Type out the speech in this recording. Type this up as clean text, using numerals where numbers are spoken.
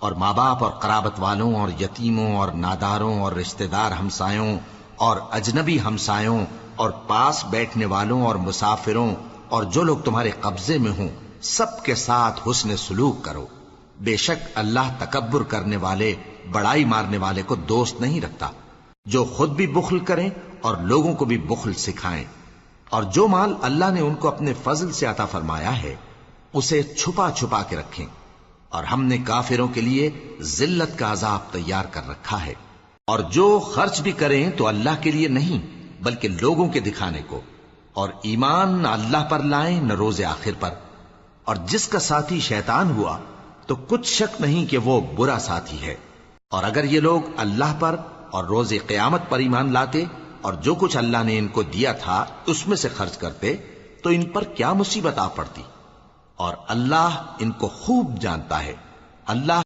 और माँ बाप और कराबत वालों और यतीमों और नादारों और रिश्तेदार हमसायों और अजनबी हमसायों और पास बैठने वालों और मुसाफिरों और जो लोग तुम्हारे कब्जे में हों, सबके साथ हुस्न सुलूक करो। बेशक अल्लाह तकब्बुर करने वाले, बड़ाई मारने वाले को दोस्त नहीं रखता। जो खुद भी बुख्ल करें और लोगों को भी बुख्ल सिखाएं, और जो माल अल्लाह ने उनको अपने फजल से अता फरमाया है उसे छुपा छुपा के रखें। और हमने काफिरों के लिए जिल्लत का अजाब तैयार कर रखा है। और जो खर्च भी करें तो अल्लाह के लिए नहीं बल्कि लोगों के दिखाने को, और ईमान न अल्लाह पर लाएं न रोजे आखिर पर। और जिसका साथी शैतान हुआ तो कुछ शक नहीं कि वो बुरा साथी है। और अगर ये लोग अल्लाह पर और रोजे क़यामत पर ईमान लाते और जो कुछ अल्लाह ने इनको दिया था उसमें से खर्च करते तो इन पर क्या मुसीबत आ पड़ती। और अल्लाह इनको खूब जानता है। अल्लाह